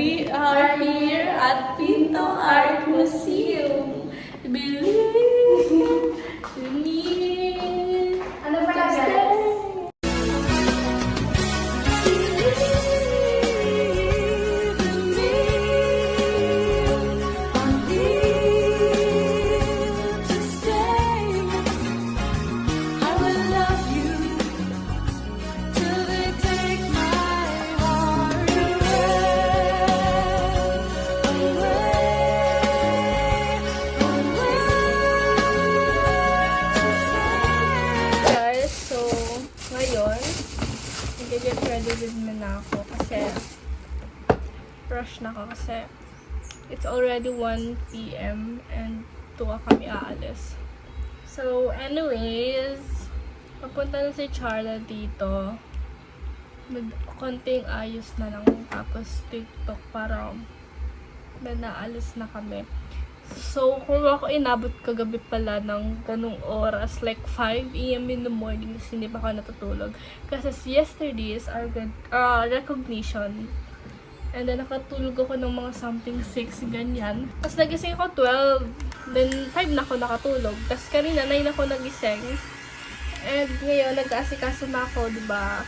We are here at Pinto Art Museum. Believe you need. Ano pala guys? Guys, so ngayon, nag-get ready with me na ako kasi rush na ako kasi it's already 1 p.m. and 2 kami aalis. So anyways, papunta na si Charla dito. Konting ayos na lang tapos TikTok para naalis na kami. So, kung ako inabot kagabi pala ng ganung oras, like 5 a.m. in the morning, kasi hindi pa ako natutulog. Kasi yesterday is our recognition. And then, nakatulog ako ng mga something 6, ganyan. Tapos, nagising ako 12. Then, 5 na ako nakatulog. Tapos, kanina, 9 ako nagising. And, ngayon, nag-aasikaso na ako, diba?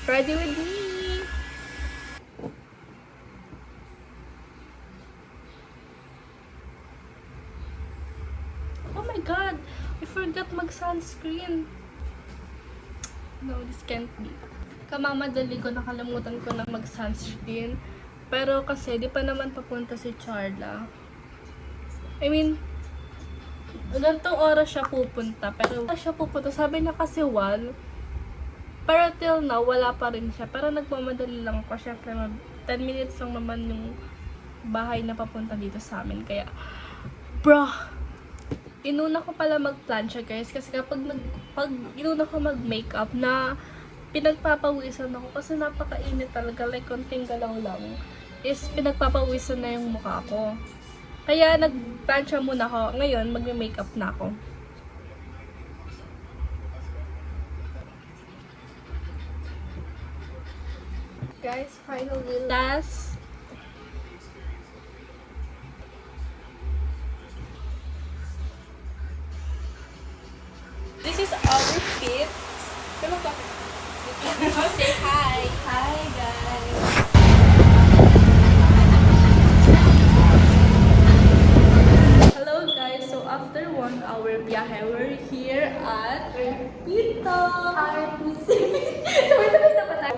Ready with me! Oh my god! I forgot mag-sunscreen. No, this can't be. Kamamadali ko, nakalimutan ko na mag-sunscreen. Pero kasi, di pa naman papunta si Charla. I mean, ganitong oras siya pupunta. Pero siya pupunta, sabi na kasi 1. Pero till now, wala pa rin siya. Pero nagmamadali lang ako. Siyempre, 10 minutes lang naman yung bahay na papunta dito sa amin. Kaya, bruh! Inuna ko pala mag-plancha guys kasi kapag inuna ko mag-makeup na pinagpapawisan ako kasi napakainit talaga, like konting galaw lang is pinagpapawisan na yung mukha ko. Kaya nag-plancha muna ako. Ngayon mag-makeup na ako. Guys, finally last this is our fit. Come on, say hi. Hi, guys. Hello, guys. So, after 1 hour biyahe, we're here at Pinto Art Museum.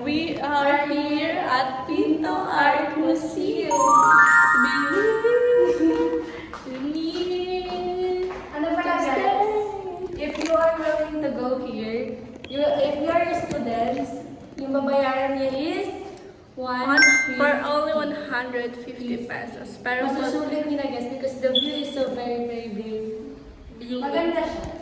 We are here at Pinto Art Museum. You need. Ano pala guys? If you are willing to go here, if you are students, yung babayaran niya is For only 150 pesos. Pero masusulit niyo na guys because the view is so very very big. Maganda siya.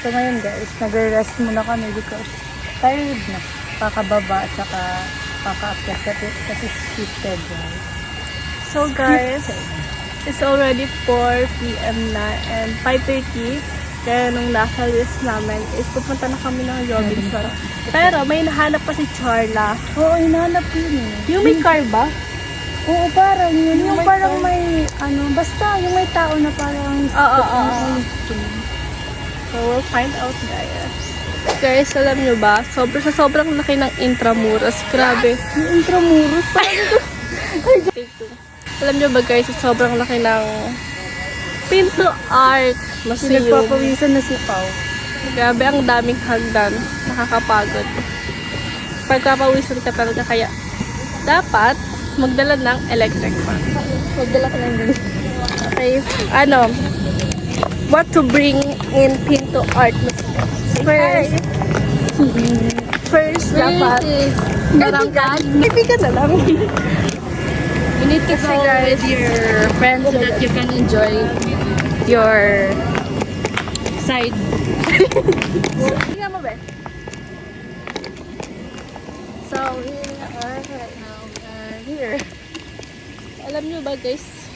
So ngayon guys, nagre-rest muna kami because tired na. Kakababa at saka kakaakyat kasi shifted guys. So guys, it's already 4 p.m. na and 5:30. Kaya nung nasa list namin is pupunta na kami ng Robinson. Pero may nahanap pa si Charla. Oo, hinahanap yun eh. Yung may car ba? Oo, parang yun. Yung may parang tao. may, basta yung may tao na parang Oo. So we'll find out guys. Guys, alam nyo ba? Sobrang laki ng Intramuros. Grabe. yung Intramuros. Parang Alam nyo ba guys, sobrang laki ng Pinto Art Museum. pinagpapawisan na si Pao. Grabe, ang daming hagdan. Nakakapagod. Pagpapawisan ka talaga kaya dapat magdala ng electric fan. Magdala ka lang din. Okay. What to bring in Pinto Art Museum? First dapat Maybe ka na lang. You need to go with your friends so that you can enjoy your side. Tingnan mo ba? So, here we are right now. Here. Alam nyo ba guys,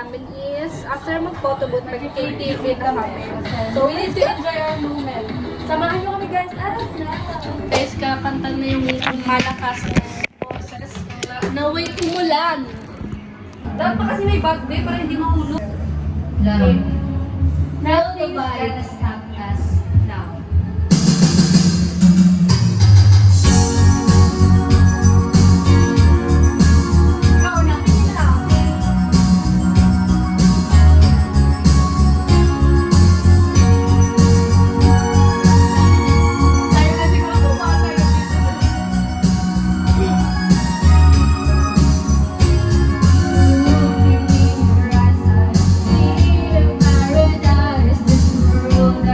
namin is, after mag-photobooth, mag-KTV na kami. So, we need to enjoy our moment. Samahan nyo kami guys. Guys, kakanta na yung malakas na boses. Naway umulan. Dapat pa kasi may back day para hindi mahulog. Nothing is gonna stop us now. Ikaw na, sila. Tayo na siguro kumakain dito. Paradise, this world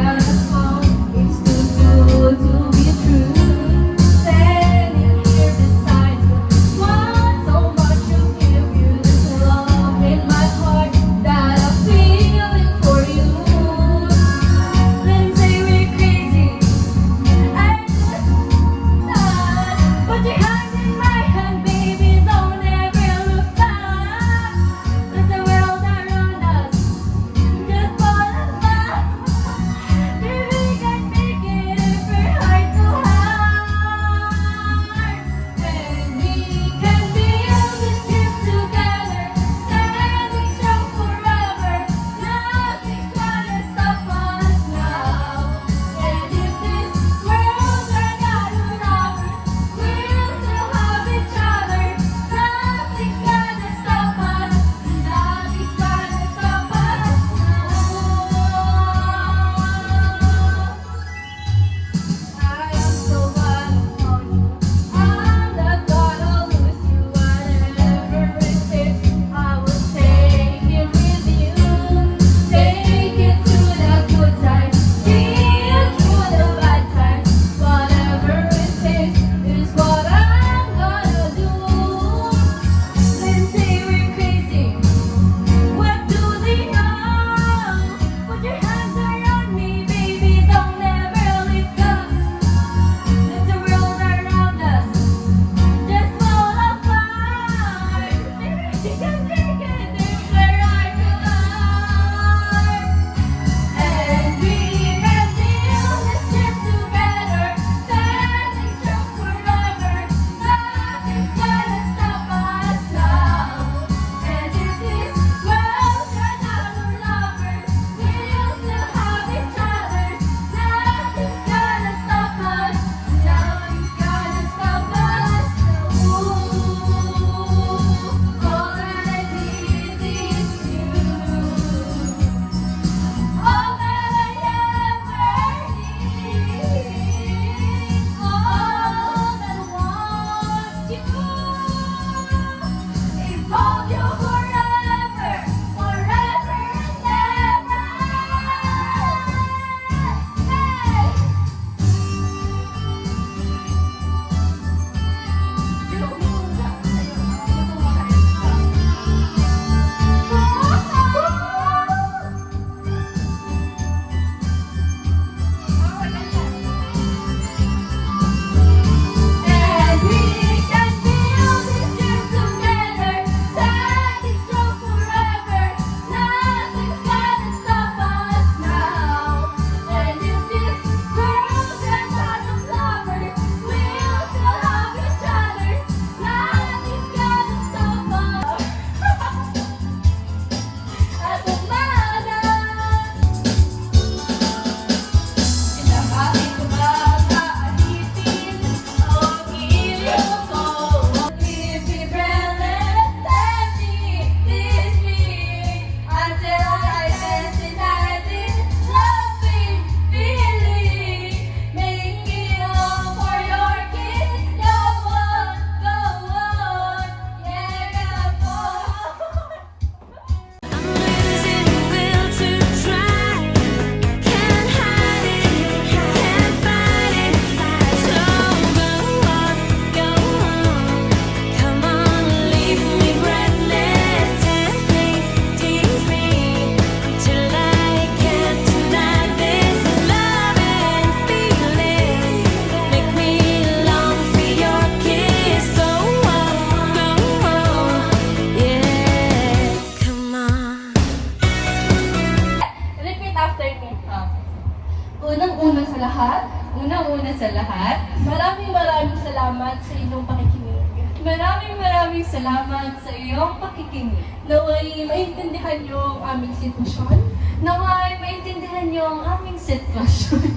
sa lahat, unang-una sa lahat, Maraming salamat sa inyong pakikinig. maraming salamat sa iyong pakikinig. Naway maintindihan niyo ang aming sitwasyon. Naway maintindihan niyo ang aming sitwasyon.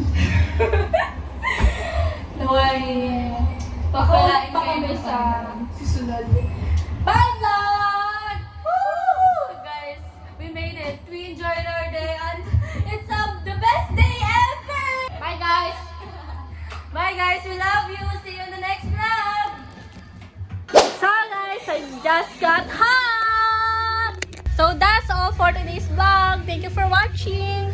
Naway Papalain pa kayo kami ng sa Panginoon. susunod. Bye, Lord! Woo! Guys, we made it. We enjoyed our day and it's the best day ever! Bye, guys! Bye, guys! We love you! See you in the next vlog! So guys, I just got home! So that's all for today's vlog. Thank you for watching!